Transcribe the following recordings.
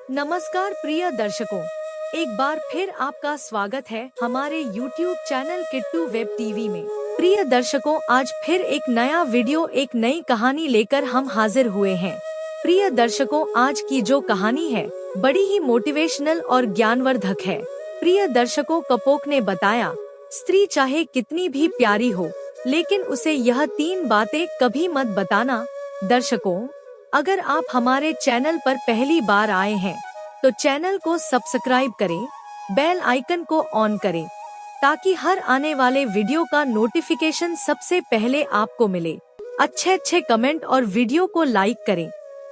नमस्कार प्रिय दर्शकों, एक बार फिर आपका स्वागत है हमारे YouTube channel Kittu web TV में। प्रिय दर्शकों, आज फिर एक नया वीडियो, एक नई कहानी लेकर हम हाजिर हुए हैं। प्रिय दर्शकों, आज की जो कहानी है बड़ी ही मोटिवेशनल और ज्ञानवर्धक है। प्रिय दर्शकों, कपोक ने बताया, स्त्री चाहे कितनी भी प्यारी हो, लेकिन उसे यह 3 बातें कभी मत बताना। दर्शकों, अगर आप हमारे चैनल पर पहली बार आए हैं तो चैनल को सब्सक्राइब करें, बेल आइकन को ऑन करें ताकि हर आने वाले वीडियो का नोटिफिकेशन सबसे पहले आपको मिले। अच्छे कमेंट और वीडियो को लाइक करें।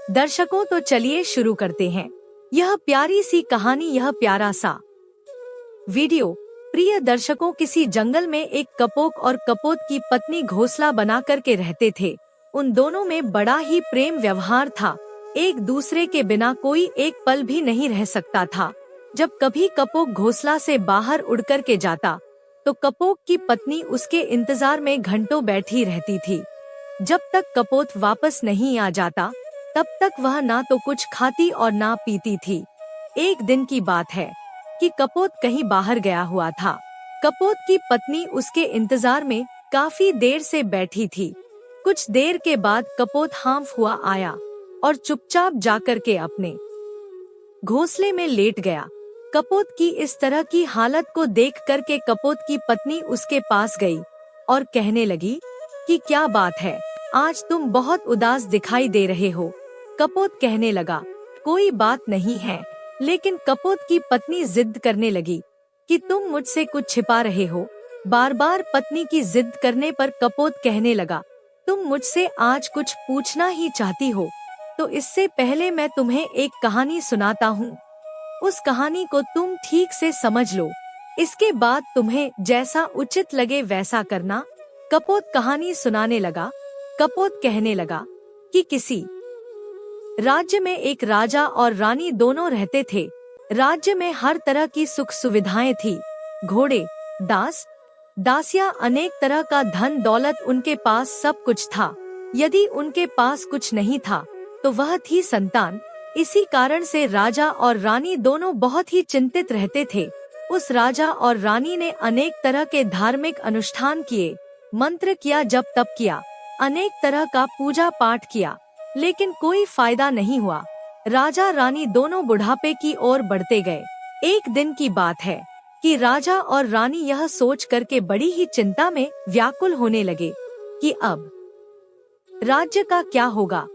दर्शकों, तो चलिए शुरू करते हैं यह प्यारी सी कहानी, यह प्यारा सा वीडियो। प्रिय दर्शकों, किसी जंगल में एक कपोक और कपोत की पत्नी घोंसला बना करके रहते थे। उन दोनों में बड़ा ही प्रेम व्यवहार था। एक दूसरे के बिना कोई एक पल भी नहीं रह सकता था। जब कभी कपोक घोंसला से बाहर उड़ कर के जाता तो कपोक की पत्नी उसके इंतजार में घंटों बैठी रहती थी। जब तक कपोत वापस नहीं आ जाता तब तक वह ना तो कुछ खाती और ना पीती थी। एक दिन की बात है कि कपोत कहीं बाहर गया हुआ था। कपोत की पत्नी उसके इंतजार में काफी देर से बैठी थी। कुछ देर के बाद कपोत हांफ हुआ आया और चुपचाप जाकर के अपने घोंसले में लेट गया। कपोत की इस तरह की हालत को देख कर के कपोत की पत्नी उसके पास गई और कहने लगी कि क्या बात है, आज तुम बहुत उदास दिखाई दे रहे हो। कपोत कहने लगा, कोई बात नहीं है। लेकिन कपोत की पत्नी जिद करने लगी कि तुम मुझसे कुछ छिपा रहे हो। बार बार पत्नी की जिद करने पर कपोत कहने लगा, तुम मुझसे आज कुछ पूछना ही चाहती हो तो इससे पहले मैं तुम्हें एक कहानी सुनाता हूँ। उस कहानी को तुम ठीक से समझ लो, इसके बाद तुम्हें जैसा उचित लगे वैसा करना। कपोत कहानी सुनाने लगा। कपोत कहने लगा कि किसी राज्य में एक राजा और रानी दोनों रहते थे। राज्य में हर तरह की सुख सुविधाएं थी। घोड़े, दास, दासियां, अनेक तरह का धन दौलत, उनके पास सब कुछ था। यदि उनके पास कुछ नहीं था तो वह थी संतान। इसी कारण से राजा और रानी दोनों बहुत ही चिंतित रहते थे। उस राजा और रानी ने अनेक तरह के धार्मिक अनुष्ठान किए, मंत्र किया, जप तप किया, अनेक तरह का पूजा पाठ किया, लेकिन कोई फायदा नहीं हुआ। राजा रानी दोनों बुढ़ापे की ओर बढ़ते गए। एक दिन की बात है कि राजा और रानी यह सोच करके बड़ी ही चिंता में व्याकुल होने लगे कि अब राज्य का क्या होगा,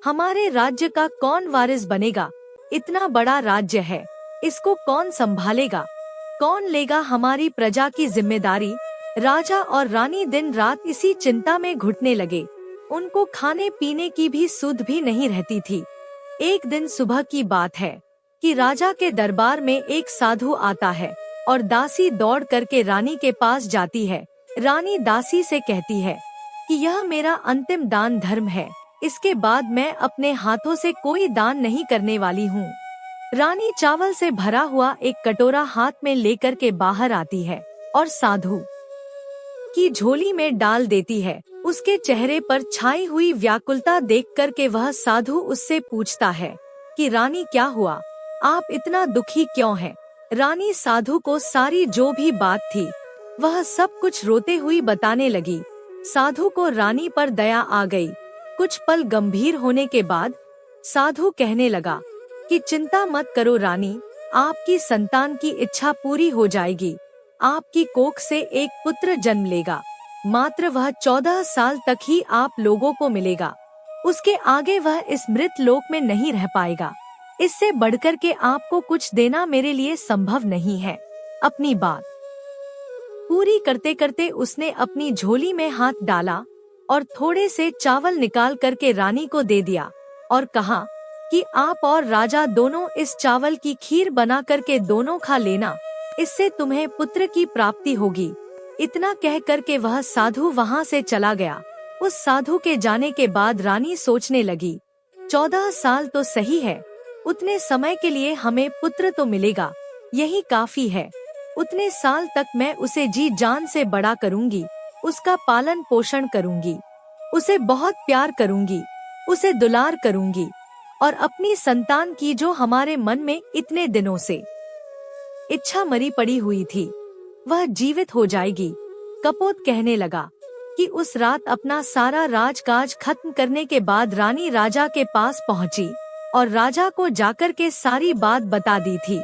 हमारे राज्य का कौन वारिस बनेगा। इतना बड़ा राज्य है, इसको कौन संभालेगा, कौन लेगा हमारी प्रजा की जिम्मेदारी। राजा और रानी दिन रात इसी चिंता में घुटने लगे। उनको खाने पीने की भी सुध भी नहीं रहती थी। एक दिन सुबह की बात है कि राजा के दरबार में एक साधु आता है और दासी दौड़ करके रानी के पास जाती है। रानी दासी से कहती है कि यह मेरा अंतिम दान धर्म है, इसके बाद मैं अपने हाथों से कोई दान नहीं करने वाली हूँ। रानी चावल से भरा हुआ एक कटोरा हाथ में लेकर के बाहर आती है और साधु की झोली में डाल देती है। उसके चेहरे पर छाई हुई व्याकुलता देख कर के वह साधु उससे पूछता है कि रानी क्या हुआ, आप इतना दुखी क्यों हैं? रानी साधु को सारी जो भी बात थी वह सब कुछ रोते हुई बताने लगी। साधु को रानी पर दया आ गई। कुछ पल गंभीर होने के बाद साधु कहने लगा कि चिंता मत करो रानी, आपकी संतान की इच्छा पूरी हो जाएगी। आपकी कोख से एक पुत्र जन्म लेगा, मात्र वह 14 साल तक ही आप लोगों को मिलेगा। उसके आगे वह इस मृत लोक में नहीं रह पाएगा। इससे बढ़कर के आपको कुछ देना मेरे लिए संभव नहीं है। अपनी बात पूरी करते करते उसने अपनी झोली में हाथ डाला और थोड़े से चावल निकाल करके रानी को दे दिया और कहा कि आप और राजा दोनों इस चावल की खीर बना करके दोनों खा लेना, इससे तुम्हें पुत्र की प्राप्ति होगी। इतना कह करके वह साधु वहाँ से चला गया। उस साधु के जाने के बाद रानी सोचने लगी, 14 साल तो सही है, उतने समय के लिए हमें पुत्र तो मिलेगा, यही काफी है। उतने साल तक मैं उसे जी जान से बड़ा करूंगी, उसका पालन पोषण करूंगी, उसे बहुत प्यार करूंगी, उसे दुलार करूंगी। और अपनी संतान की जो हमारे मन में इतने दिनों से इच्छा मरी पड़ी हुई थी, वह जीवित हो जाएगी। कपोत कहने लगा कि उस रात अपना सारा राजकाज खत्म करने के बाद रानी राजा के पास पहुंची और राजा को जाकर के सारी बात बता दी थी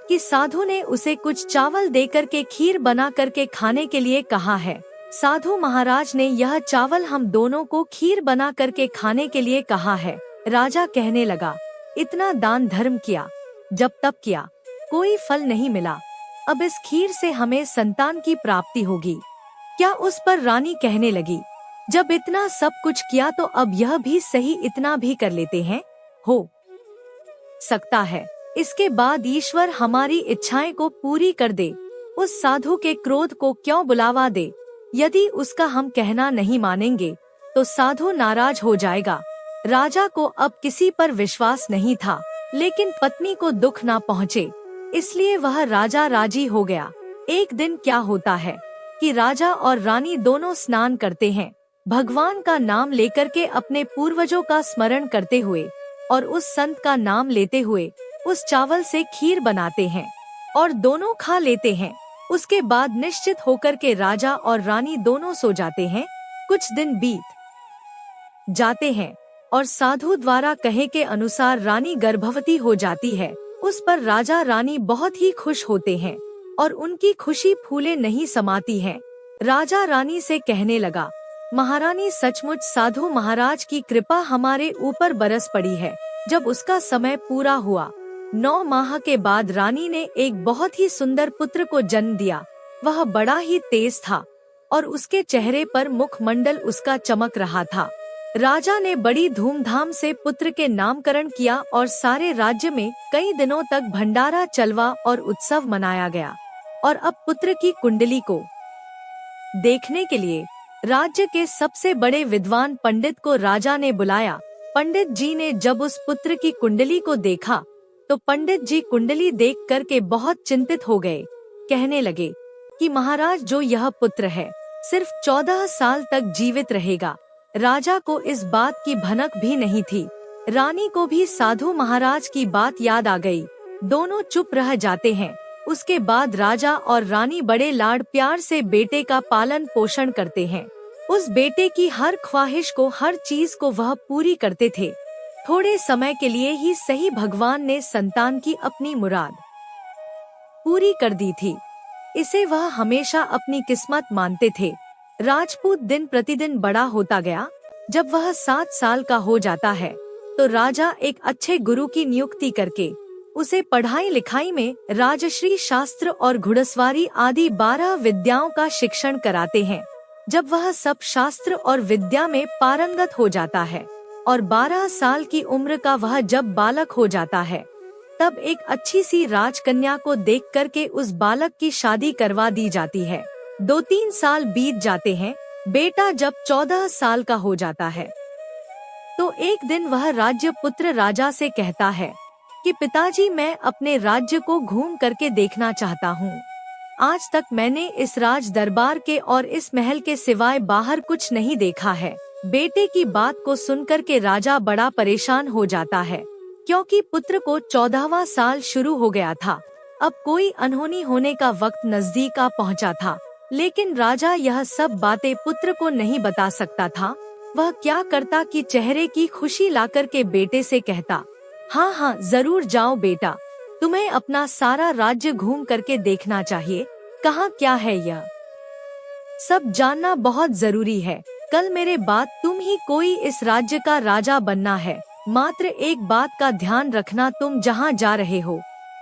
कि साधु ने उसे कुछ चावल देकर के खीर बना करके खाने के लिए कहा है। साधु महाराज ने यह चावल हम दोनों को खीर बना करके खाने के लिए कहा है। राजा कहने लगा, इतना दान धर्म किया, जब तब किया, कोई फल नहीं मिला, अब इस खीर से हमें संतान की प्राप्ति होगी क्या? उस पर रानी कहने लगी, जब इतना सब कुछ किया तो अब यह भी सही इतना भी कर लेते हैं, हो सकता है इसके बाद ईश्वर हमारी इच्छाएं को पूरी कर दे। उस साधु के क्रोध को क्यों बुलावा दे? यदि उसका हम कहना नहीं मानेंगे तो साधु नाराज हो जाएगा। राजा को अब किसी पर विश्वास नहीं था, लेकिन पत्नी को दुख ना पहुँचे, इसलिए वह राजा राजी हो गया। एक दिन क्या होता है कि राजा और रानी दोनों स्नान करते हैं, भगवान का नाम लेकर के अपने पूर्वजों का स्मरण करते हुए और उस संत का नाम लेते हुए उस चावल से खीर बनाते हैं और दोनों खा लेते हैं। उसके बाद निश्चित होकर के राजा और रानी दोनों सो जाते हैं। कुछ दिन बीत जाते हैं और साधु द्वारा कहे के अनुसार रानी गर्भवती हो जाती है। उस पर राजा रानी बहुत ही खुश होते हैं और उनकी खुशी फूले नहीं समाती है। राजा रानी से कहने लगा, महारानी सचमुच साधु महाराज की कृपा हमारे ऊपर बरस पड़ी है। जब उसका समय पूरा हुआ, 9 माह के बाद रानी ने एक बहुत ही सुंदर पुत्र को जन्म दिया। वह बड़ा ही तेज था और उसके चेहरे पर मुखमंडल उसका चमक रहा था। राजा ने बड़ी धूमधाम से पुत्र के नामकरण किया और सारे राज्य में कई दिनों तक भंडारा चलवा और उत्सव मनाया गया। और अब पुत्र की कुंडली को देखने के लिए राज्य के सबसे बड़े विद्वान पंडित को राजा ने बुलाया। पंडित जी ने जब उस पुत्र की कुंडली को देखा तो पंडित जी कुंडली देख करके बहुत चिंतित हो गए। कहने लगे कि महाराज, जो यह पुत्र है सिर्फ 14 साल तक जीवित रहेगा। राजा को इस बात की भनक भी नहीं थी। रानी को भी साधु महाराज की बात याद आ गई। दोनों चुप रह जाते हैं। उसके बाद राजा और रानी बड़े लाड प्यार से बेटे का पालन पोषण करते हैं। उस बेटे की हर ख्वाहिश को, हर चीज को वह पूरी करते थे। थोड़े समय के लिए ही सही भगवान ने संतान की अपनी मुराद पूरी कर दी थी। इसे वह हमेशा अपनी किस्मत मानते थे। राजपूत दिन प्रतिदिन बड़ा होता गया। जब वह 7 साल का हो जाता है तो राजा एक अच्छे गुरु की नियुक्ति करके उसे पढ़ाई लिखाई में राजश्री शास्त्र और घुड़सवारी आदि 12 विद्याओं का शिक्षण कराते हैं। जब वह सब शास्त्र और विद्या में पारंगत हो जाता है और 12 साल की उम्र का वह जब बालक हो जाता है, तब एक अच्छी सी राजकन्या को देख करके उस बालक की शादी करवा दी जाती है। 2-3 साल बीत जाते हैं। बेटा जब 14 साल का हो जाता है तो एक दिन वह राज्य पुत्र राजा से कहता है कि पिताजी, मैं अपने राज्य को घूम करके देखना चाहता हूँ। आज तक मैंने इस राज दरबार के और इस महल के सिवाय बाहर कुछ नहीं देखा है। बेटे की बात को सुनकर के राजा बड़ा परेशान हो जाता है, क्योंकि पुत्र को 14वां साल शुरू हो गया था। अब कोई अनहोनी होने का वक्त नजदीक आ पहुँचा था, लेकिन राजा यह सब बातें पुत्र को नहीं बता सकता था। वह क्या करता कि चेहरे की खुशी लाकर के बेटे से कहता, हाँ हाँ जरूर जाओ बेटा, तुम्हें अपना सारा राज्य घूम करके देखना चाहिए। कहाँ क्या है यह सब जानना बहुत जरूरी है। कल मेरे बाद तुम ही कोई इस राज्य का राजा बनना है। मात्र एक बात का ध्यान रखना, तुम जहाँ जा रहे हो,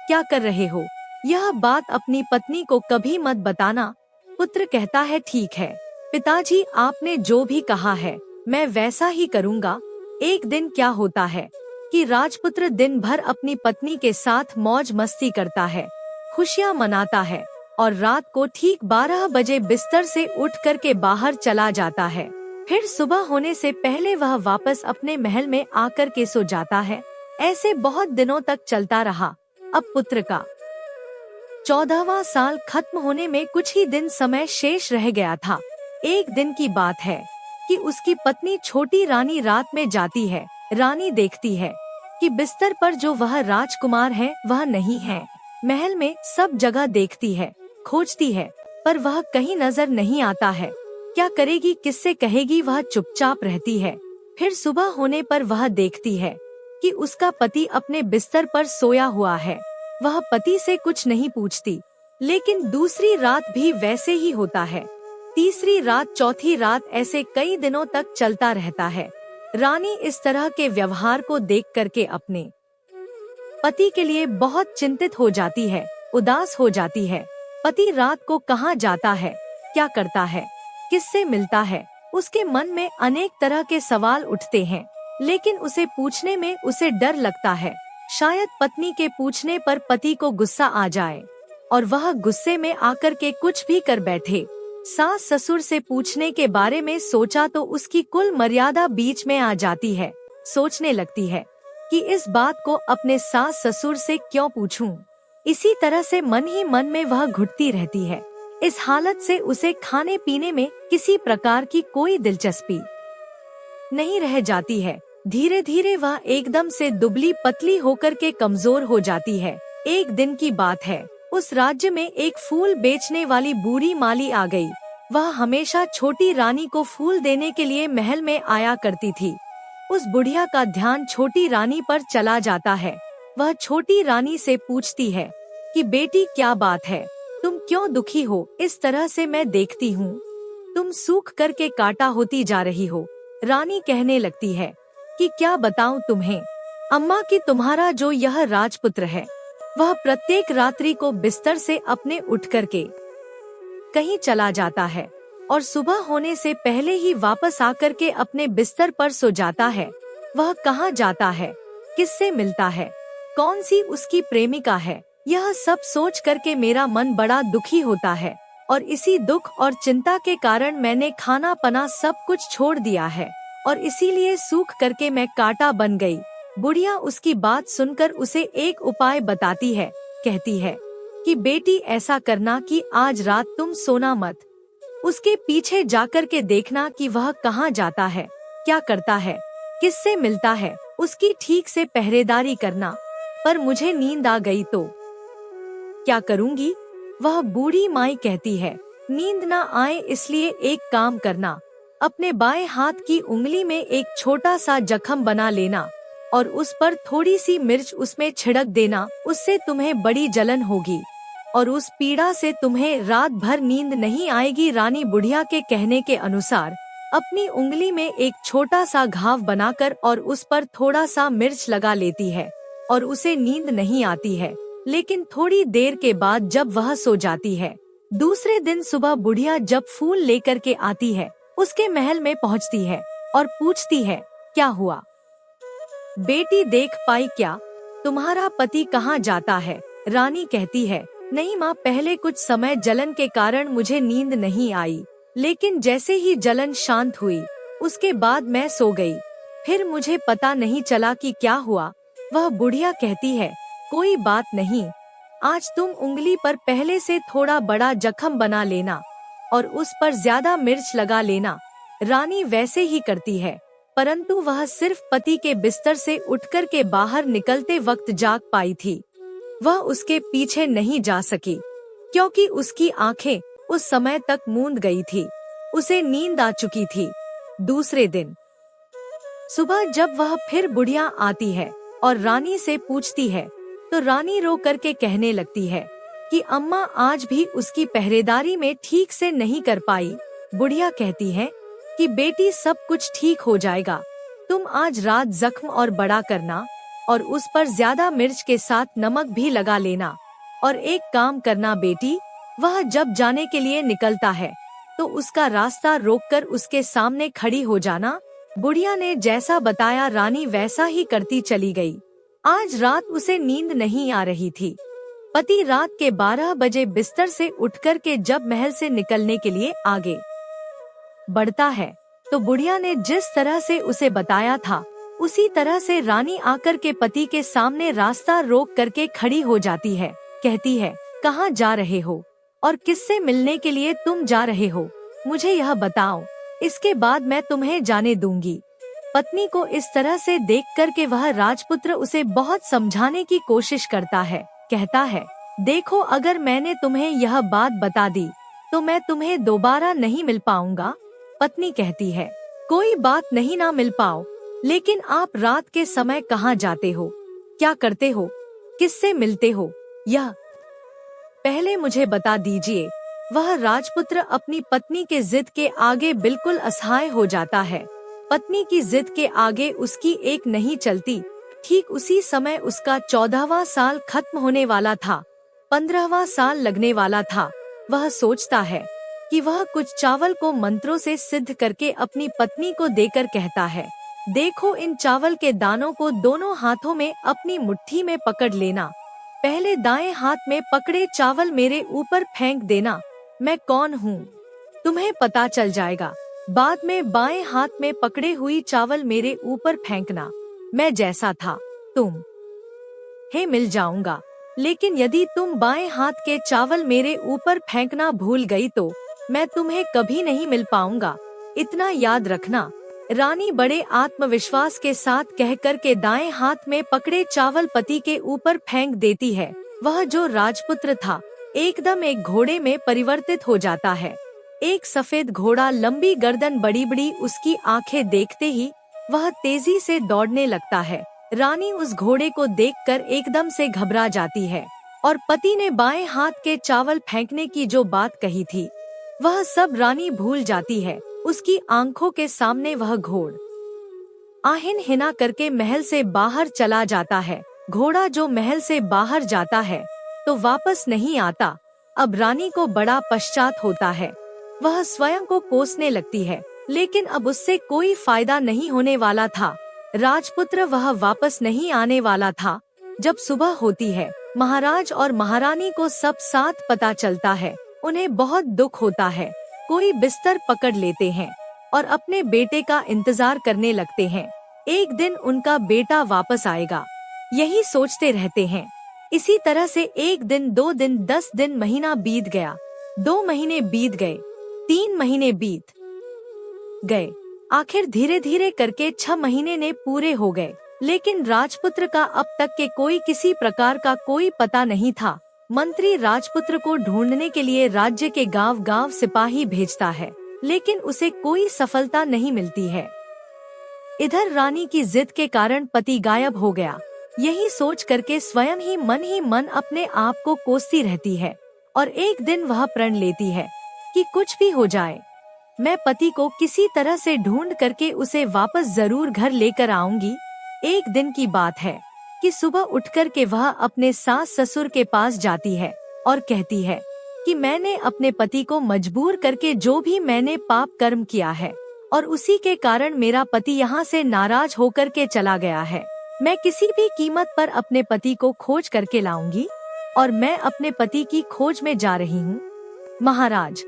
क्या कर रहे हो, यह बात अपनी पत्नी को कभी मत बताना। पुत्र कहता है, ठीक है पिताजी, आपने जो भी कहा है मैं वैसा ही करूँगा। एक दिन क्या होता है कि राजपुत्र दिन भर अपनी पत्नी के साथ मौज मस्ती करता है, खुशियाँ मनाता है और रात को ठीक 12 बजे बिस्तर से उठ कर के बाहर चला जाता है। फिर सुबह होने से पहले वह वापस अपने महल में आकर के सो जाता है। ऐसे बहुत दिनों तक चलता रहा। अब पुत्र का 14वां साल खत्म होने में कुछ ही दिन समय शेष रह गया था। एक दिन की बात है कि उसकी पत्नी छोटी रानी रात में जाती है। रानी देखती है कि बिस्तर पर जो वह राजकुमार है वह नहीं है। महल में सब जगह देखती है, खोजती है, पर वह कहीं नजर नहीं आता है। क्या करेगी, किससे कहेगी, वह चुपचाप रहती है। फिर सुबह होने पर वह देखती है कि उसका पति अपने बिस्तर पर सोया हुआ है। वह पति से कुछ नहीं पूछती, लेकिन दूसरी रात भी वैसे ही होता है। तीसरी रात, चौथी रात, ऐसे कई दिनों तक चलता रहता है। रानी इस तरह के व्यवहार को देख करके अपने पति के लिए बहुत चिंतित हो जाती है, उदास हो जाती है। पति रात को कहाँ जाता है, क्या करता है, किससे मिलता है, उसके मन में अनेक तरह के सवाल उठते हैं, लेकिन उसे पूछने में उसे डर लगता है। शायद पत्नी के पूछने पर पति को गुस्सा आ जाए और वह गुस्से में आकर के कुछ भी कर बैठे। सास ससुर से पूछने के बारे में सोचा तो उसकी कुल मर्यादा बीच में आ जाती है। सोचने लगती है कि इस बात को अपने सास ससुर से क्यों पूछूं। इसी तरह से मन ही मन में वह घुटती रहती है। इस हालत से उसे खाने पीने में किसी प्रकार की कोई दिलचस्पी नहीं रह जाती है। धीरे धीरे वह एकदम से दुबली पतली होकर के कमजोर हो जाती है। एक दिन की बात है, उस राज्य में एक फूल बेचने वाली बूढ़ी माली आ गई। वह हमेशा छोटी रानी को फूल देने के लिए महल में आया करती थी। उस बुढ़िया का ध्यान छोटी रानी पर चला जाता है। वह छोटी रानी से पूछती है कि बेटी, क्या बात है, तुम क्यों दुखी हो? इस तरह से मैं देखती हूँ तुम सूख करके काटा होती जा रही हो। रानी कहने लगती है कि क्या बताऊं तुम्हें अम्मा, कि तुम्हारा जो यह राजपुत्र है वह प्रत्येक रात्रि को बिस्तर से अपने उठ करके कहीं चला जाता है और सुबह होने से पहले ही वापस आकर के अपने बिस्तर पर सो जाता है। वह कहाँ जाता है, किससे मिलता है, कौन सी उसकी प्रेमिका है, यह सब सोच करके मेरा मन बड़ा दुखी होता है और इसी दुख और चिंता के कारण मैंने खाना पना सब कुछ छोड़ दिया है और इसीलिए सूख करके मैं कांटा बन गई। बुढ़िया उसकी बात सुनकर उसे एक उपाय बताती है। कहती है कि बेटी, ऐसा करना कि आज रात तुम सोना मत, उसके पीछे जाकर के देखना कि वह कहाँ जाता है, क्या करता है, किससे मिलता है, उसकी ठीक से पहरेदारी करना। पर मुझे नींद आ गई तो क्या करूँगी? वह बूढ़ी माई कहती है, नींद ना आए इसलिए एक काम करना, अपने बाएं हाथ की उंगली में एक छोटा सा जख्म बना लेना और उस पर थोड़ी सी मिर्च उसमें छिड़क देना। उससे तुम्हें बड़ी जलन होगी और उस पीड़ा से तुम्हें रात भर नींद नहीं आएगी। रानी बुढ़िया के कहने के अनुसार अपनी उंगली में एक छोटा सा घाव बनाकर और उस पर थोड़ा सा मिर्च लगा लेती है और उसे नींद नहीं आती है। लेकिन थोड़ी देर के बाद जब वह सो जाती है, दूसरे दिन सुबह बुढ़िया जब फूल लेकर के आती है, उसके महल में पहुंचती है और पूछती है, क्या हुआ बेटी, देख पाई क्या, तुम्हारा पति कहाँ जाता है? रानी कहती है, नहीं माँ, पहले कुछ समय जलन के कारण मुझे नींद नहीं आई, लेकिन जैसे ही जलन शांत हुई उसके बाद मैं सो गई, फिर मुझे पता नहीं चला कि क्या हुआ। वह बुढ़िया कहती है, कोई बात नहीं, आज तुम उंगली पर पहले से थोड़ा बड़ा जख्म बना लेना और उस पर ज्यादा मिर्च लगा लेना। रानी वैसे ही करती है, परंतु वह सिर्फ पति के बिस्तर से उठकर के बाहर निकलते वक्त जाग पाई थी। वह उसके पीछे नहीं जा सकी क्योंकि उसकी आंखें उस समय तक मूंद गई थी, उसे नींद आ चुकी थी। दूसरे दिन सुबह जब वह फिर बुढ़िया आती है और रानी से पूछती है, तो रानी रो करके कहने लगती है कि अम्मा, आज भी उसकी पहरेदारी में ठीक से नहीं कर पाई। बुढ़िया कहती है कि बेटी, सब कुछ ठीक हो जाएगा, तुम आज रात जख्म और बड़ा करना और उस पर ज्यादा मिर्च के साथ नमक भी लगा लेना। और एक काम करना बेटी, वह जब जाने के लिए निकलता है तो उसका रास्ता रोककर उसके सामने खड़ी हो जाना। बुढ़िया ने जैसा बताया रानी वैसा ही करती चली गई। आज रात उसे नींद नहीं आ रही थी। पति रात के 12 बजे बिस्तर से उठकर के जब महल से निकलने के लिए आगे बढ़ता है तो बुढ़िया ने जिस तरह से उसे बताया था उसी तरह से रानी आकर के पति के सामने रास्ता रोक करके खड़ी हो जाती है। कहती है, कहाँ जा रहे हो और किससे मिलने के लिए तुम जा रहे हो, मुझे यह बताओ, इसके बाद मैं तुम्हें जाने दूंगी। पत्नी को इस तरह से देख कर के वह राजपुत्र उसे बहुत समझाने की कोशिश करता है। कहता है, देखो अगर मैंने तुम्हें यह बात बता दी तो मैं तुम्हें दोबारा नहीं मिल पाऊंगा। पत्नी कहती है, कोई बात नहीं ना मिल पाओ, लेकिन आप रात के समय कहाँ जाते हो, क्या करते हो, किससे मिलते हो, यह पहले मुझे बता दीजिए। वह राजपुत्र अपनी पत्नी के जिद के आगे बिल्कुल असहाय हो जाता है। पत्नी की जिद के आगे उसकी एक नहीं चलती। ठीक उसी समय उसका 14वां साल खत्म होने वाला था, 15वां साल लगने वाला था। वह सोचता है कि वह कुछ चावल को मंत्रों से सिद्ध करके अपनी पत्नी को देकर कहता है, देखो इन चावल के दानों को दोनों हाथों में अपनी मुट्ठी में पकड़ लेना। पहले दाएं हाथ में पकड़े चावल मेरे ऊपर फेंक देना। मैं कौन हूँ तुम्हें पता चल जाएगा। बाद में बाएं हाथ में पकड़े हुई चावल मेरे ऊपर फेंकना। मैं जैसा था तुम हे मिल जाऊंगा, लेकिन यदि तुम बाएं हाथ के चावल मेरे ऊपर फेंकना भूल गई तो मैं तुम्हें कभी नहीं मिल पाऊंगा। इतना याद रखना। रानी बड़े आत्मविश्वास के साथ कहकर के दाएं हाथ में पकड़े चावल पति के ऊपर फेंक देती है। वह जो राजपुत्र था एकदम एक घोड़े में परिवर्तित हो जाता है। एक सफेद घोड़ा, लंबी गर्दन, बड़ी बड़ी उसकी आंखें, देखते ही वह तेजी से दौड़ने लगता है। रानी उस घोड़े को देखकर एकदम से घबरा जाती है और पति ने बाएं हाथ के चावल फेंकने की जो बात कही थी वह सब रानी भूल जाती है। उसकी आंखों के सामने वह घोड़ आहिन हिना करके महल से बाहर चला जाता है। घोड़ा जो महल से बाहर जाता है तो वापस नहीं आता। अब रानी को बड़ा पश्चात होता है। वह स्वयं को कोसने लगती है, लेकिन अब उससे कोई फायदा नहीं होने वाला था। राजपुत्र वह वापस नहीं आने वाला था। जब सुबह होती है, महाराज और महारानी को सब साथ पता चलता है। उन्हें बहुत दुख होता है। कोई बिस्तर पकड़ लेते हैं और अपने बेटे का इंतजार करने लगते हैं। एक दिन उनका बेटा वापस आएगा, यही सोचते रहते हैं। इसी तरह से 1 दिन, 2 दिन, 10 दिन, महीना बीत गया। 2 महीने बीत गए, 3 महीने बीत गए। आखिर धीरे धीरे करके 6 महीने ने पूरे हो गए, लेकिन राजपुत्र का अब तक के कोई किसी प्रकार का कोई पता नहीं था। मंत्री राजपुत्र को ढूंढने के लिए राज्य के गांव गांव सिपाही भेजता है, लेकिन उसे कोई सफलता नहीं मिलती है। इधर रानी की जिद के कारण पति गायब हो गया। यही सोच करके स्वयं ही मन अपने आप को कोसती रहती है और एक दिन वह प्रण लेती है कि कुछ भी हो जाए, मैं पति को किसी तरह से ढूंढ करके उसे वापस जरूर घर लेकर आऊंगी। एक दिन की बात है कि सुबह उठकर के वह अपने सास ससुर के पास जाती है और कहती है कि मैंने अपने पति को मजबूर करके जो भी मैंने पाप कर्म किया है और उसी के कारण मेरा पति यहाँ से नाराज होकर के चला गया है। मैं किसी भी कीमत पर अपने पति को खोज करके लाऊंगी और मैं अपने पति की खोज में जा रही हूँ। महाराज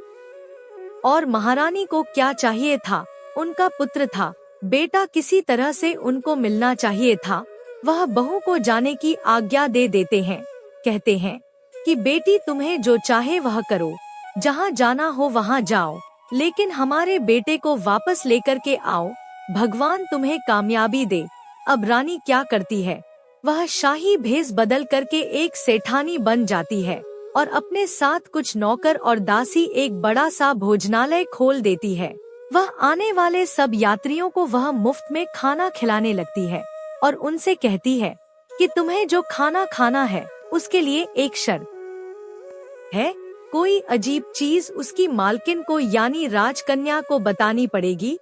और महारानी को क्या चाहिए था? उनका पुत्र था, बेटा किसी तरह से उनको मिलना चाहिए था। वह बहू को जाने की आज्ञा दे देते हैं। कहते हैं कि बेटी तुम्हें जो चाहे वह करो, जहाँ जाना हो वहाँ जाओ, लेकिन हमारे बेटे को वापस लेकर के आओ, भगवान तुम्हें कामयाबी दे। अब रानी क्या करती है? वह शाही भेष बदल करके एक सेठानी बन जाती है और अपने साथ कुछ नौकर और दासी एक बड़ा सा भोजनालय खोल देती है। वह आने वाले सब यात्रियों को वह मुफ्त में खाना खिलाने लगती है और उनसे कहती है कि तुम्हें जो खाना खाना है उसके लिए एक शर्त है। कोई अजीब चीज उसकी मालकिन को यानी राजकन्या को बतानी पड़ेगी,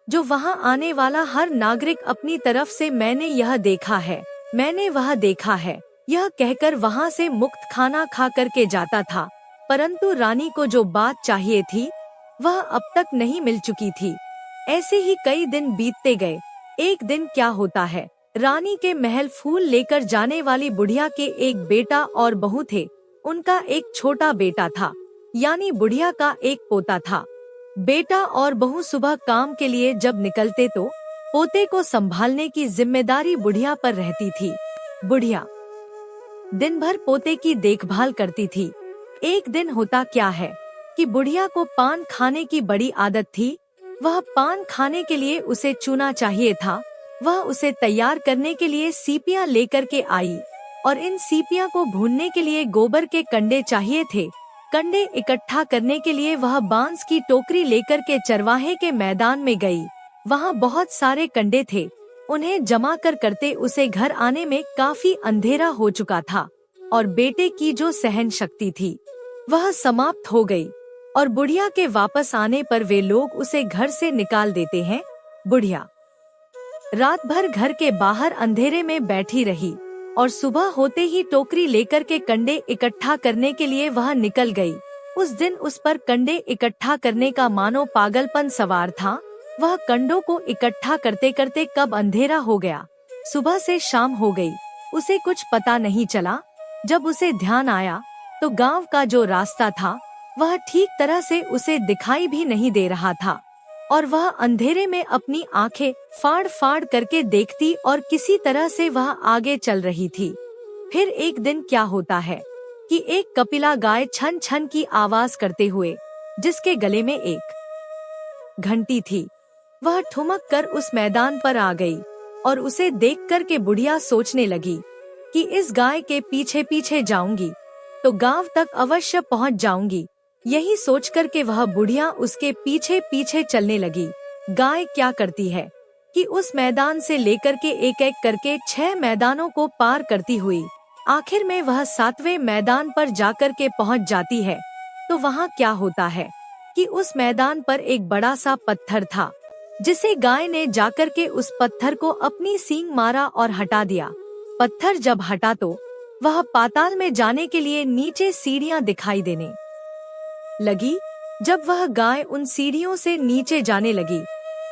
जो वहाँ आने वाला हर नागरिक अपनी तरफ से मैंने यह देखा है, मैंने वह देखा है, यह कहकर वहाँ से मुक्त खाना खा करके जाता था। परंतु रानी को जो बात चाहिए थी वह अब तक नहीं मिल चुकी थी। ऐसे ही कई दिन बीतते गए। एक दिन क्या होता है, रानी के महल फूल लेकर जाने वाली बुढ़िया के एक बेटा और बहू थे। उनका एक छोटा बेटा था, यानी बुढ़िया का एक पोता था। बेटा और बहू सुबह काम के लिए जब निकलते तो पोते को संभालने की जिम्मेदारी बुढ़िया पर रहती थी। बुढ़िया दिन भर पोते की देखभाल करती थी। एक दिन होता क्या है कि बुढ़िया को पान खाने की बड़ी आदत थी। वह पान खाने के लिए उसे चूना चाहिए था। वह उसे तैयार करने के लिए सीपियां लेकर के आई और इन सीपियां को भूनने के लिए गोबर के कंडे चाहिए थे। कंडे इकट्ठा करने के लिए वह बांस की टोकरी लेकर के चरवाहे के मैदान में गई। वहाँ बहुत सारे कंडे थे। उन्हें जमा कर करते उसे घर आने में काफी अंधेरा हो चुका था और बेटे की जो सहन शक्ति थी वह समाप्त हो गई और बुढ़िया के वापस आने पर वे लोग उसे घर से निकाल देते हैं। बुढ़िया रात भर घर के बाहर अंधेरे में बैठी रही और सुबह होते ही टोकरी लेकर के कंडे इकट्ठा करने के लिए वह निकल गई। उस दिन उस पर कंडे इकट्ठा करने का मानो पागलपन सवार था। वह कंडों को इकट्ठा करते करते कब अंधेरा हो गया, सुबह से शाम हो गई, उसे कुछ पता नहीं चला। जब उसे ध्यान आया तो गांव का जो रास्ता था वह ठीक तरह से उसे दिखाई भी नहीं दे रहा था और वह अंधेरे में अपनी आंखें फाड़ फाड़ करके देखती और किसी तरह से वह आगे चल रही थी। फिर एक दिन क्या होता है कि एक कपिला गाय छन छन की आवाज करते हुए, जिसके गले में एक घंटी थी, वह ठुमक कर उस मैदान पर आ गई और उसे देख कर के बुढ़िया सोचने लगी कि इस गाय के पीछे पीछे जाऊंगी तो गांव तक अवश्य पहुंच जाऊंगी। यही सोच कर के वह बुढ़िया उसके पीछे पीछे चलने लगी। गाय क्या करती है कि उस मैदान से लेकर के एक एक करके 6 मैदानों को पार करती हुई आखिर में वह 7वें मैदान पर जाकर के पहुंच जाती है। तो वहाँ क्या होता है कि उस मैदान पर एक बड़ा सा पत्थर था, जिसे गाय ने जाकर के उस पत्थर को अपनी सींग मारा और हटा दिया। पत्थर जब हटा तो वह पाताल में जाने के लिए नीचे सीढ़ियां दिखाई देने लगी। जब वह गाय उन सीढ़ियों से नीचे जाने लगी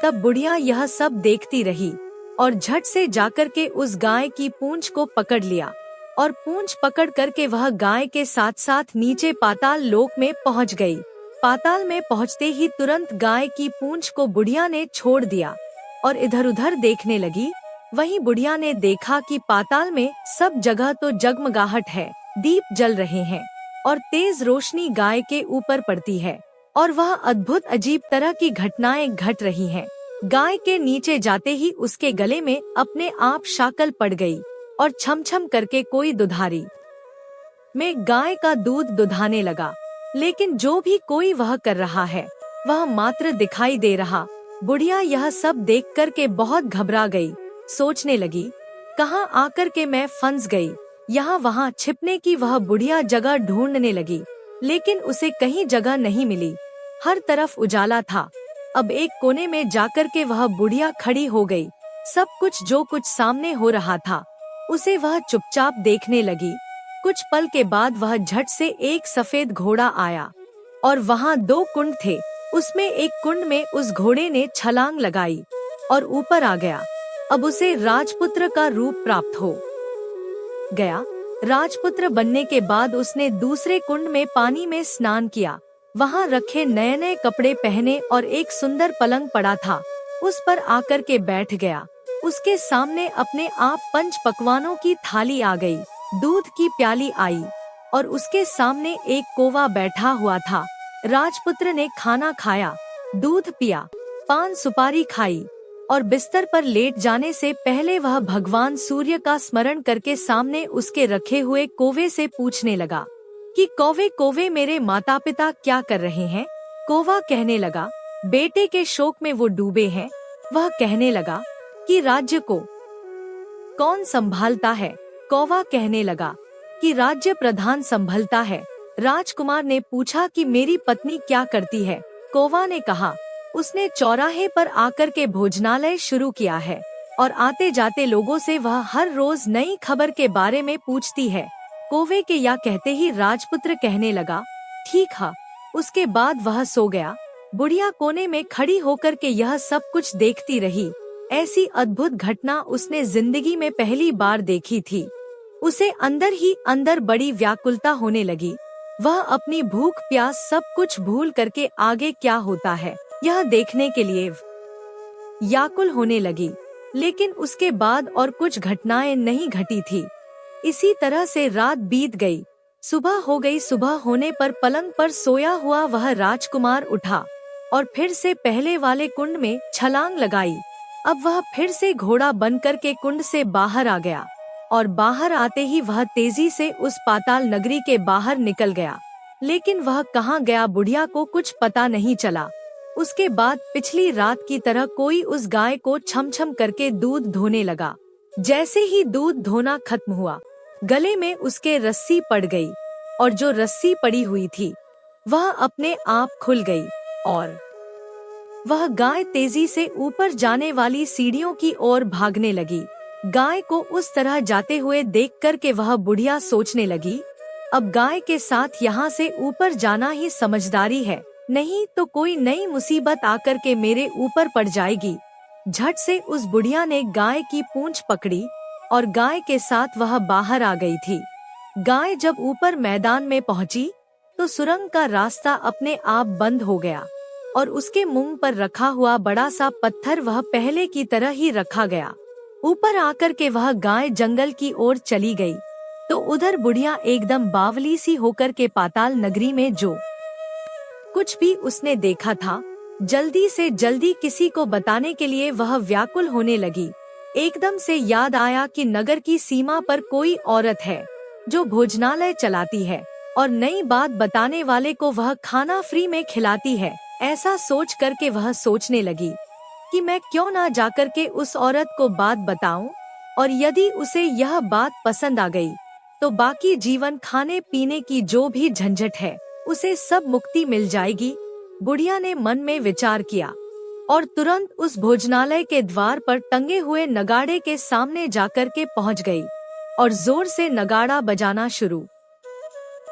तब बुढ़िया यह सब देखती रही और झट से जाकर के उस गाय की पूंछ को पकड़ लिया और पूंछ पकड़ करके वह गाय के साथ साथ नीचे पाताल लोक में पहुंच गई। पाताल में पहुंचते ही तुरंत गाय की पूंछ को बुढ़िया ने छोड़ दिया और इधर उधर देखने लगी। वहीं बुढ़िया ने देखा कि पाताल में सब जगह तो जगमगाहट है, दीप जल रहे हैं और तेज रोशनी गाय के ऊपर पड़ती है और वह अद्भुत अजीब तरह की घटनाएं घट रही हैं। गाय के नीचे जाते ही उसके गले में अपने आप शाकल पड़ गई और छम छम करके कोई दुधारी में गाय का दूध दुधाने लगा। लेकिन जो भी कोई वह कर रहा है वह मात्र दिखाई दे रहा। बुढ़िया यह सब देख कर के बहुत घबरा गई। सोचने लगी, कहाँ आकर के मैं फंस गई। यहाँ वहाँ छिपने की वह बुढ़िया जगह ढूंढने लगी, लेकिन उसे कहीं जगह नहीं मिली। हर तरफ उजाला था। अब एक कोने में जाकर के वह बुढ़िया खड़ी हो गई। सब कुछ जो कुछ सामने हो रहा था उसे वह चुपचाप देखने लगी। कुछ पल के बाद वह झट से एक सफेद घोड़ा आया और वहाँ 2 कुंड थे। उसमें एक कुंड में उस घोड़े ने छलांग लगाई और ऊपर आ गया। अब उसे राजपुत्र का रूप प्राप्त हो गया। राजपुत्र बनने के बाद उसने दूसरे कुंड में पानी में स्नान किया। वहाँ रखे नए नए कपड़े पहने और एक सुंदर पलंग पड़ा था, उस पर आकर के बैठ गया। उसके सामने अपने आप 5 पकवानों की थाली आ गई। दूध की प्याली आई और उसके सामने एक कोवा बैठा हुआ था। राजपुत्र ने खाना खाया, दूध पिया, पान सुपारी खाई और बिस्तर पर लेट जाने से पहले वह भगवान सूर्य का स्मरण करके सामने उसके रखे हुए कोवे से पूछने लगा कि कौवे कौवे मेरे माता पिता क्या कर रहे हैं। कौवा कहने लगा, बेटे के शोक में वो डूबे हैं। वह कहने लगा कि राज्य को कौन संभालता है। कौवा कहने लगा कि राज्य प्रधान संभलता है। राजकुमार ने पूछा कि मेरी पत्नी क्या करती है। कौवा ने कहा, उसने चौराहे पर आकर के भोजनालय शुरू किया है और आते जाते लोगों से वह हर रोज नई खबर के बारे में पूछती है। कौवे के या कहते ही राजपुत्र कहने लगा, ठीक है। उसके बाद वह सो गया। बुढ़िया कोने में खड़ी होकर के यह सब कुछ देखती रही। ऐसी अद्भुत घटना उसने जिंदगी में पहली बार देखी थी। उसे अंदर ही अंदर बड़ी व्याकुलता होने लगी। वह अपनी भूख प्यास सब कुछ भूल करके आगे क्या होता है यह देखने के लिए व्याकुल होने लगी। लेकिन उसके बाद और कुछ घटनाएं नहीं घटी थी। इसी तरह से रात बीत गई। सुबह हो गई। सुबह होने पर पलंग पर सोया हुआ वह राजकुमार उठा। और फिर से पहले वाले कुंड में छलांग लगाई। अब वह फिर से घोड़ा बनकर के कुंड से बाहर आ गया और बाहर आते ही वह तेजी से उस पाताल नगरी के बाहर निकल गया। लेकिन वह कहाँ गया बुढ़िया को कुछ पता नहीं चला। उसके बाद पिछली रात की तरह कोई उस गाय को छम छम करके दूध धोने लगा। जैसे ही दूध धोना खत्म हुआ, गले में उसके रस्सी पड़ गई और जो रस्सी पड़ी हुई थी वह अपने आप खुल गई और वह गाय तेजी से ऊपर जाने वाली सीढ़ियों की ओर भागने लगी। गाय को उस तरह जाते हुए देखकर के वह बुढ़िया सोचने लगी, अब गाय के साथ यहाँ से ऊपर जाना ही समझदारी है, नहीं तो कोई नई मुसीबत आकर के मेरे ऊपर पड़ जाएगी। झट से उस बुढ़िया ने गाय की पूंछ पकड़ी और गाय के साथ वह बाहर आ गई थी। गाय जब ऊपर मैदान में पहुंची तो सुरंग का रास्ता अपने आप बंद हो गया और उसके मुंह पर रखा हुआ बड़ा सा पत्थर वह पहले की तरह ही रखा गया। ऊपर आकर के वह गाय जंगल की ओर चली गई तो उधर बुढ़िया एकदम बावली सी होकर के पाताल नगरी में जो कुछ भी उसने देखा था जल्दी से जल्दी किसी को बताने के लिए वह व्याकुल होने लगी। एकदम से याद आया कि नगर की सीमा पर कोई औरत है जो भोजनालय चलाती है और नई बात बताने वाले को वह खाना फ्री में खिलाती है। ऐसा सोच करके वह सोचने लगी कि मैं क्यों ना जाकर के उस औरत को बात बताऊं और यदि उसे यह बात पसंद आ गई तो बाकी जीवन खाने पीने की जो भी झंझट है उसे सब मुक्ति मिल जाएगी। बुढ़िया ने मन में विचार किया और तुरंत उस भोजनालय के द्वार पर टंगे हुए नगाड़े के सामने जाकर के पहुंच गई और जोर से नगाड़ा बजाना शुरू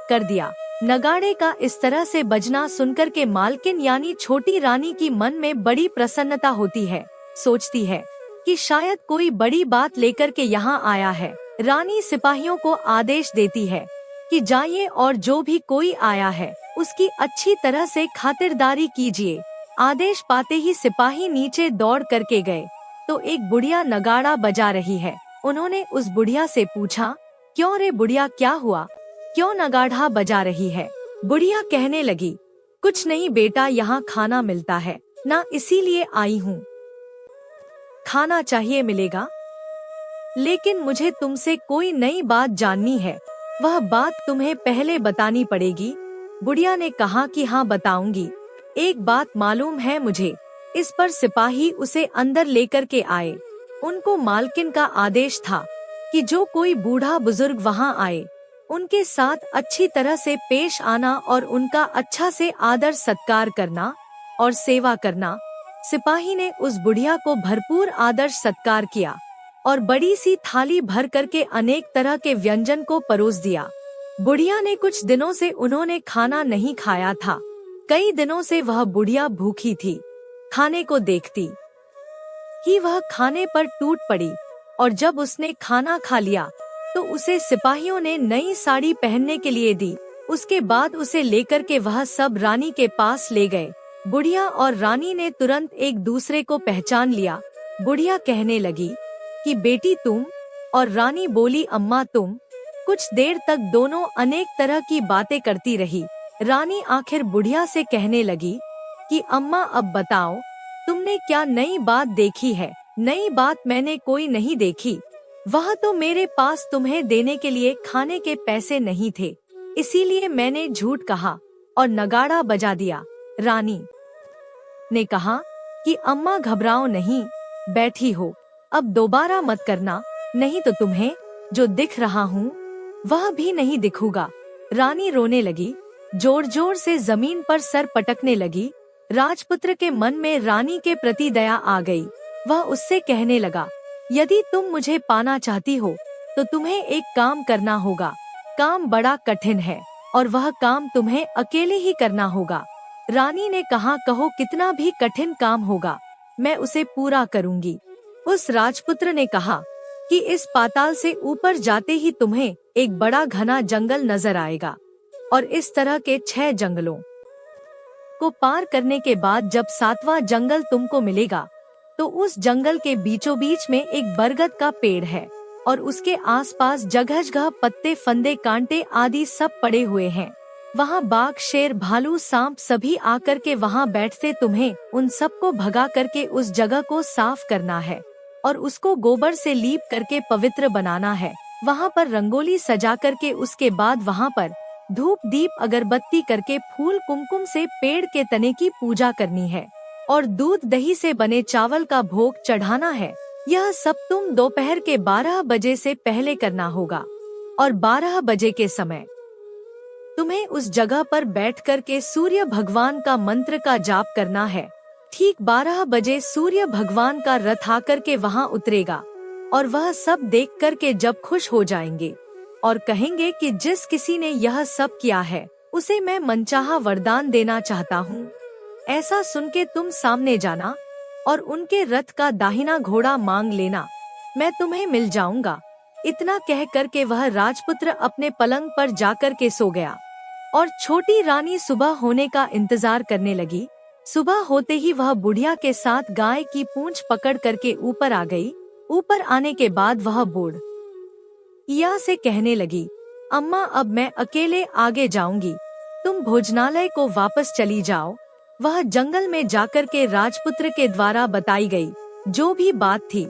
कर दिया। नगाड़े का इस तरह से बजना सुनकर के मालकिन यानी छोटी रानी की मन में बड़ी प्रसन्नता होती है। सोचती है कि शायद कोई बड़ी बात लेकर के यहाँ आया है। रानी सिपाहियों को आदेश देती है कि जाइए और जो भी कोई आया है उसकी अच्छी तरह से खातिरदारी कीजिए। आदेश पाते ही सिपाही नीचे दौड़ करके गए तो एक बुढ़िया नगाड़ा बजा रही है। उन्होंने उस बुढ़िया से पूछा, क्यों रे बुढ़िया, क्या हुआ, क्यों नगाड़ा बजा रही है? बुढ़िया कहने लगी, कुछ नहीं बेटा, यहाँ खाना मिलता है ना, इसीलिए आई हूँ। खाना चाहिए मिलेगा, लेकिन मुझे तुमसे कोई नई बात जाननी है, वह बात तुम्हें पहले बतानी पड़ेगी। बुढ़िया ने कहा कि हाँ बताऊंगी, एक बात मालूम है मुझे। इस पर सिपाही उसे अंदर लेकर के आए। उनको मालकिन का आदेश था कि जो कोई बूढ़ा बुजुर्ग वहाँ आए उनके साथ अच्छी तरह से पेश आना और उनका अच्छा से आदर सत्कार करना और सेवा करना। सिपाही ने उस बुढ़िया को भरपूर आदर सत्कार किया और बड़ी सी थाली भर करके अनेक तरह के व्यंजन को परोस दिया। बुढ़िया ने कुछ दिनों से उन्होंने खाना नहीं खाया था। कई दिनों से वह बुढ़िया भूखी थी। खाने को देखती ही वह खाने पर टूट पड़ी और जब उसने खाना खा लिया तो उसे सिपाहियों ने नई साड़ी पहनने के लिए दी। उसके बाद उसे लेकर के वह सब रानी के पास ले गए। बुढ़िया और रानी ने तुरंत एक दूसरे को पहचान लिया। बुढ़िया कहने लगी कि बेटी तुम, और रानी बोली अम्मा तुम। कुछ देर तक दोनों अनेक तरह की बातें करती रही। रानी आखिर बुढ़िया से कहने लगी कि अम्मा अब बताओ, तुमने क्या नई बात देखी है? नई बात मैंने कोई नहीं देखी, वह तो मेरे पास तुम्हें देने के लिए खाने के पैसे नहीं थे, इसीलिए मैंने झूठ कहा और नगाड़ा बजा दिया। रानी ने कहा कि अम्मा घबराओ नहीं, बैठी हो, अब दोबारा मत करना, नहीं तो तुम्हें जो दिख रहा हूँ वह भी नहीं दिखूंगा। रानी रोने लगी, जोर जोर से जमीन पर सर पटकने लगी। राजपुत्र के मन में रानी के प्रति दया आ गई। वह उससे कहने लगा, यदि तुम मुझे पाना चाहती हो तो तुम्हें एक काम करना होगा। काम बड़ा कठिन है और वह काम तुम्हें अकेले ही करना होगा। रानी ने कहा, कहो कितना भी कठिन काम होगा, मैं उसे पूरा करूंगी। उस राजपुत्र ने कहा कि इस पाताल से ऊपर जाते ही तुम्हें एक बड़ा घना जंगल नजर आएगा और इस तरह के 6 जंगलों को पार करने के बाद जब 7वां जंगल तुमको मिलेगा तो उस जंगल के बीचों बीच में एक बरगद का पेड़ है और उसके आसपास जगह जगह पत्ते, फंदे, कांटे आदि सब पड़े हुए हैं। वहाँ बाघ, शेर, भालू, सांप सभी आकर के वहाँ बैठते। तुम्हें उन सबको भगा करके उस जगह को साफ करना है और उसको गोबर से लीप करके पवित्र बनाना है। वहाँ पर रंगोली सजा करके उसके बाद वहाँ पर धूप, दीप, अगरबत्ती करके फूल, कुमकुम से पेड़ के तने की पूजा करनी है और दूध, दही से बने चावल का भोग चढ़ाना है। यह सब तुम दोपहर के 12 बजे से पहले करना होगा और 12 बजे के समय तुम्हें उस जगह पर बैठ कर के सूर्य भगवान का मंत्र का जाप करना है। ठीक 12 बजे सूर्य भगवान का रथ आकर के वहाँ उतरेगा और वह सब देख कर के जब खुश हो जाएंगे और कहेंगे कि जिस किसी ने यह सब किया है उसे मैं मनचाहा वरदान देना चाहता हूँ। ऐसा सुन के तुम सामने जाना और उनके रथ का दाहिना घोड़ा मांग लेना, मैं तुम्हें मिल जाऊंगा। इतना कह कर के वह राजपुत्र अपने पलंग पर जाकर के सो गया और छोटी रानी सुबह होने का इंतजार करने लगी। सुबह होते ही वह बुढ़िया के साथ गाय की पूंछ पकड़ करके ऊपर आ गई। ऊपर आने के बाद वह बुढ़िया से कहने लगी, अम्मा अब मैं अकेले आगे जाऊंगी, तुम भोजनालय को वापस चली जाओ। वह जंगल में जाकर के राजपुत्र के द्वारा बताई गई जो भी बात थी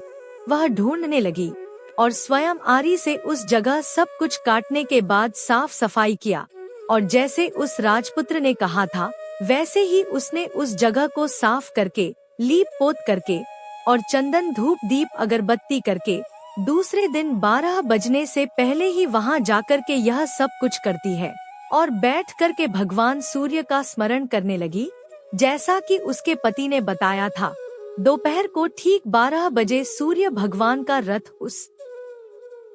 वह ढूंढने लगी और स्वयं आरी से उस जगह सब कुछ काटने के बाद साफ सफाई किया और जैसे उस राजपुत्र ने कहा था वैसे ही उसने उस जगह को साफ करके, लीप पोत करके और चंदन, धूप, दीप, अगरबत्ती करके दूसरे दिन 12 बजने से पहले ही वहां जाकर के यह सब कुछ करती है और बैठ कर के भगवान सूर्य का स्मरण करने लगी जैसा कि उसके पति ने बताया था। दोपहर को ठीक 12 बजे सूर्य भगवान का रथ उस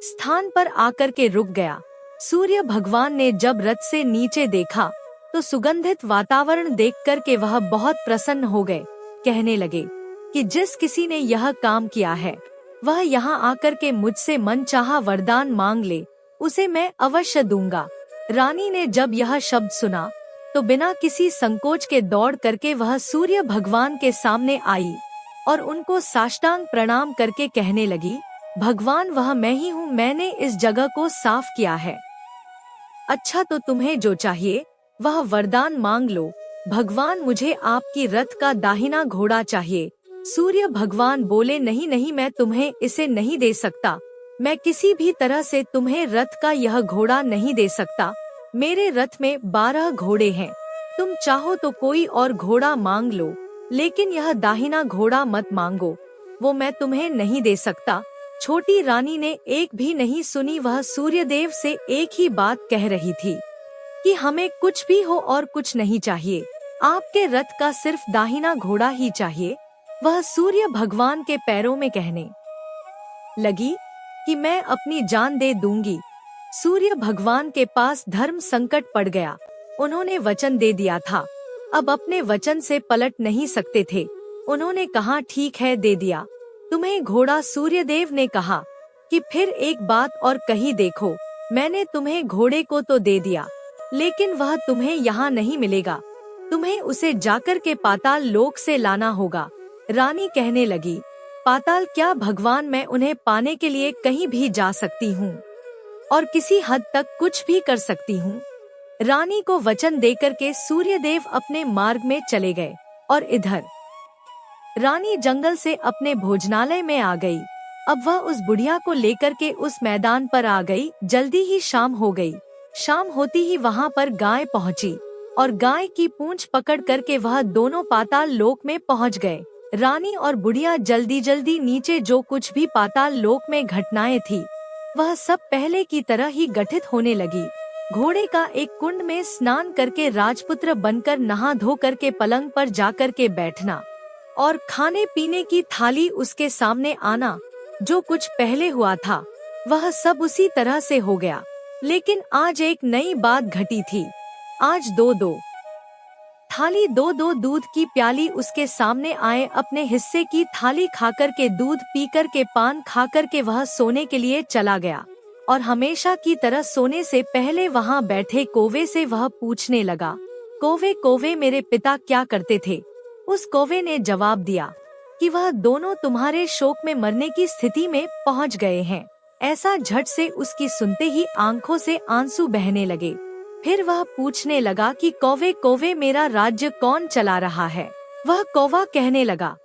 स्थान पर आकर के रुक गया। सूर्य भगवान ने जब रथ से नीचे देखा तो सुगंधित वातावरण देखकर के वह बहुत प्रसन्न हो गए। कहने लगे कि जिस किसी ने यह काम किया है वह यहाँ आकर के मुझसे मनचाहा वरदान मांग ले, उसे मैं अवश्य दूंगा। रानी ने जब यह शब्द सुना तो बिना किसी संकोच के दौड़ करके वह सूर्य भगवान के सामने आई और उनको साष्टांग प्रणाम करके कहने लगी, भगवान वह मैं ही हूँ, मैंने इस जगह को साफ किया है। अच्छा तो तुम्हें जो चाहिए वह वरदान मांग लो। भगवान मुझे आपकी रथ का दाहिना घोड़ा चाहिए। सूर्य भगवान बोले, नहीं नहीं, मैं तुम्हें इसे नहीं दे सकता, मैं किसी भी तरह से तुम्हें रथ का यह घोड़ा नहीं दे सकता। मेरे रथ में 12 घोड़े हैं, तुम चाहो तो कोई और घोड़ा मांग लो, लेकिन यह दाहिना घोड़ा मत मांगो, वो मैं तुम्हें नहीं दे सकता। छोटी रानी ने एक भी नहीं सुनी, वह सूर्यदेव से एक ही बात कह रही थी कि हमें कुछ भी हो और कुछ नहीं चाहिए, आपके रथ का सिर्फ दाहिना घोड़ा ही चाहिए। वह सूर्य भगवान के पैरों में कहने लगी कि मैं अपनी जान दे दूंगी। सूर्य भगवान के पास धर्म संकट पड़ गया, उन्होंने वचन दे दिया था, अब अपने वचन से पलट नहीं सकते थे। उन्होंने कहा ठीक है, दे दिया तुम्हें घोड़ा। सूर्यदेव ने कहा कि फिर एक बात और कही, देखो मैंने तुम्हें घोड़े को तो दे दिया लेकिन वह तुम्हें यहाँ नहीं मिलेगा, तुम्हें उसे जाकर के पाताल लोक से लाना होगा। रानी कहने लगी, पाताल क्या भगवान, मैं उन्हें पाने के लिए कहीं भी जा सकती हूँ और किसी हद तक कुछ भी कर सकती हूँ। रानी को वचन देकर के सूर्यदेव अपने मार्ग में चले गए और इधर रानी जंगल से अपने भोजनालय में आ गई। अब वह उस बुढ़िया को लेकर के उस मैदान पर आ गई। जल्दी ही शाम हो गई। शाम होती ही वहाँ पर गाय पहुँची और गाय की पूंछ पकड़ करके वह दोनों पाताल लोक में पहुँच गए। रानी और बुढ़िया जल्दी जल्दी नीचे जो कुछ भी पाताल लोक में घटनाएं थी वह सब पहले की तरह ही गठित होने लगी। घोड़े का एक कुंड में स्नान करके राजपुत्र बनकर नहा धो करके पलंग पर जाकर के बैठना और खाने पीने की थाली उसके सामने आना। जो कुछ पहले हुआ था वह सब उसी तरह से हो गया, लेकिन आज एक नई बात घटी थी। आज दो थाली, दो दूध की प्याली उसके सामने आए। अपने हिस्से की थाली खाकर के, दूध पीकर के, पान खाकर के वह सोने के लिए चला गया और हमेशा की तरह सोने से पहले वहां बैठे कौवे से वह पूछने लगा, कौवे कौवे मेरे पिता क्या करते थे? उस कौवे ने जवाब दिया कि वह दोनों तुम्हारे शोक में मरने की स्थिति में पहुंच गए हैं। ऐसा झट से उसकी सुनते ही आंखों से आंसू बहने लगे। फिर वह पूछने लगा कि कौवे कौवे मेरा राज्य कौन चला रहा है। वह कौवा कहने लगा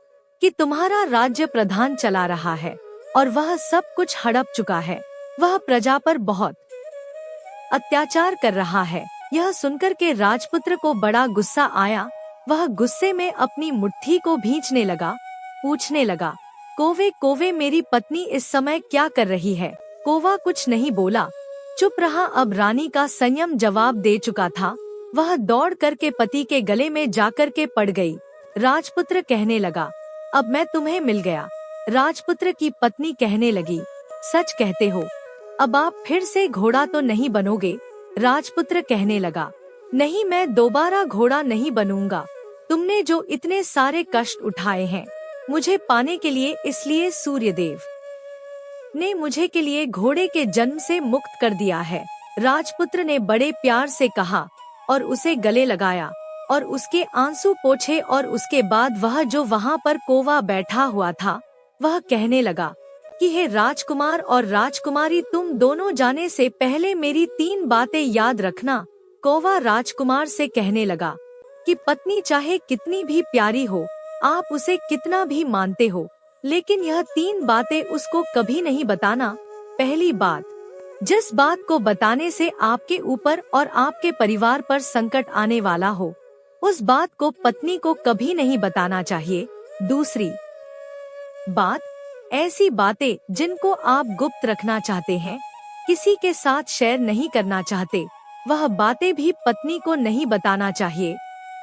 कि तुम्हारा राज्य प्रधान चला रहा है और वह सब कुछ हड़प चुका है। वह प्रजा पर बहुत अत्याचार कर रहा है। यह सुनकर के राजपुत्र को बड़ा गुस्सा आया। वह गुस्से में अपनी मुट्ठी को भींचने लगा, पूछने लगा, कौवे कौवे मेरी पत्नी इस समय क्या कर रही है। कौवा कुछ नहीं बोला, चुप रहा। अब रानी का संयम जवाब दे चुका था। वह दौड़ करके पति के गले में जाकर के पड़ गई। राजपुत्र कहने लगा, अब मैं तुम्हें मिल गया। राजपुत्र की पत्नी कहने लगी, सच कहते हो, अब आप फिर से घोड़ा तो नहीं बनोगे। राजपुत्र कहने लगा, नहीं, मैं दोबारा घोड़ा नहीं बनूंगा। तुमने जो इतने सारे कष्ट उठाए हैं मुझे पाने के लिए, इसलिए सूर्यदेव ने मुझे के लिए घोड़े के जन्म से मुक्त कर दिया है। राजपुत्र ने बड़े प्यार से कहा और उसे गले लगाया और उसके आंसू पोंछे। और उसके बाद वह जो वहाँ पर कौवा बैठा हुआ था वह कहने लगा कि हे राजकुमार और राजकुमारी, तुम दोनों जाने से पहले मेरी 3 बातें याद रखना। कौवा राजकुमार से कहने लगा कि पत्नी चाहे कितनी भी प्यारी हो, आप उसे कितना भी मानते हो, लेकिन यह 3 बातें उसको कभी नहीं बताना। पहली बात, जिस बात को बताने से आपके ऊपर और आपके परिवार पर संकट आने वाला हो, उस बात को पत्नी को कभी नहीं बताना चाहिए। दूसरी बात, ऐसी बातें जिनको आप गुप्त रखना चाहते हैं, किसी के साथ शेयर नहीं करना चाहते, वह बातें भी पत्नी को नहीं बताना चाहिए,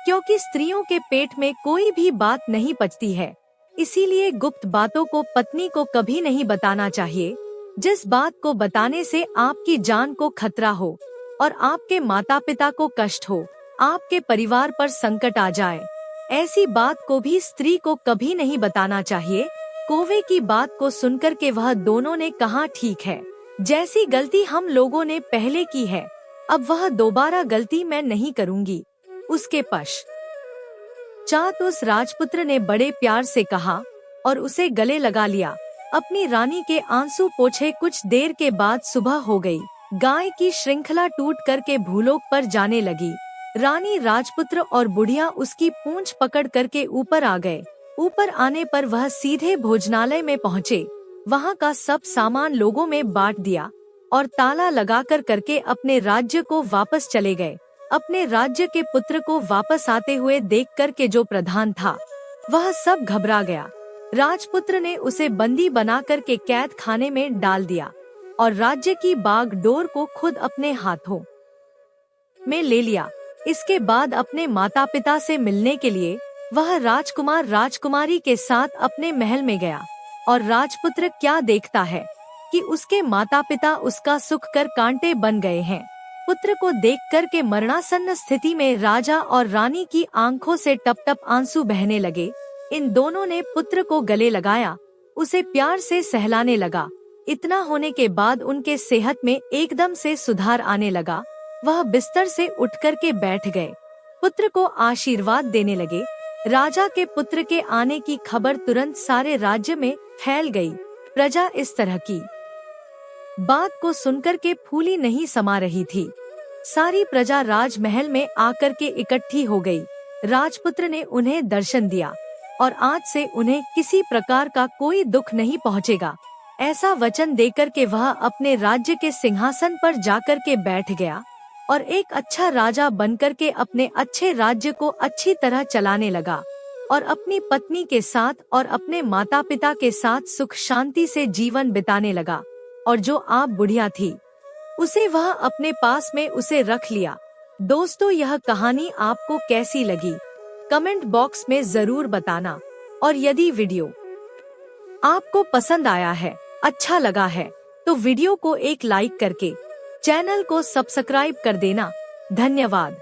क्योंकि स्त्रियों के पेट में कोई भी बात नहीं पचती है। इसीलिए गुप्त बातों को पत्नी को कभी नहीं बताना चाहिए। जिस बात को बताने से आपकी जान को खतरा हो और आपके माता पिता को कष्ट हो, आपके परिवार पर संकट आ जाए, ऐसी बात को भी स्त्री को कभी नहीं बताना चाहिए। कौवे की बात को सुनकर के वह दोनों ने कहा, ठीक है, जैसी गलती हम लोगों ने पहले की है, अब वह दोबारा गलती मैं नहीं करूंगी। उसके पश्चात उस राजपुत्र ने बड़े प्यार से कहा और उसे गले लगा लिया, अपनी रानी के आंसू पोंछे। कुछ देर के बाद सुबह हो गई। गाय की श्रृंखला टूट करके भूलोक पर जाने लगी। रानी, राजपुत्र और बुढ़िया उसकी पूंछ पकड़ करके ऊपर आ गए। ऊपर आने पर वह सीधे भोजनालय में पहुँचे। वहाँ का सब सामान लोगों में बांट दिया और ताला लगाकर करके अपने राज्य को वापस चले गए। अपने राज्य के पुत्र को वापस आते हुए देख करके जो प्रधान था वह सब घबरा गया। राजपुत्र ने उसे बंदी बना करके कैद खाने में डाल दिया और राज्य की बागडोर को खुद अपने हाथों में ले लिया। इसके बाद अपने माता पिता से मिलने के लिए वह राजकुमार राजकुमारी के साथ अपने महल में गया और राजपुत्र क्या देखता है कि उसके माता पिता उसका सुख कर कांटे बन गए हैं। पुत्र को देखकर के मरणासन्न स्थिति में राजा और रानी की आंखों से टप टप आंसू बहने लगे। इन दोनों ने पुत्र को गले लगाया, उसे प्यार से सहलाने लगा। इतना होने के बाद उनके सेहत में एकदम से सुधार आने लगा। वह बिस्तर से उठ कर के बैठ गए, पुत्र को आशीर्वाद देने लगे। राजा के पुत्र के आने की खबर तुरंत सारे राज्य में फैल गई। प्रजा इस तरह की बात को सुनकर के फूली नहीं समा रही थी। सारी प्रजा राजमहल में आकर के इकट्ठी हो गई। राजपुत्र ने उन्हें दर्शन दिया और आज से उन्हें किसी प्रकार का कोई दुख नहीं पहुंचेगा, ऐसा वचन देकर के वह अपने राज्य के सिंहासन पर जाकर के बैठ गया और एक अच्छा राजा बनकर के अपने अच्छे राज्य को अच्छी तरह चलाने लगा और अपनी पत्नी के साथ और अपने माता पिता के साथ सुख शांति से जीवन बिताने लगा। और जो आप बुढ़िया थी उसे वह अपने पास में उसे रख लिया। दोस्तों, यह कहानी आपको कैसी लगी कमेंट बॉक्स में जरूर बताना और यदि वीडियो आपको पसंद आया है, अच्छा लगा है, तो वीडियो को एक लाइक करके चैनल को सब्सक्राइब कर देना। धन्यवाद।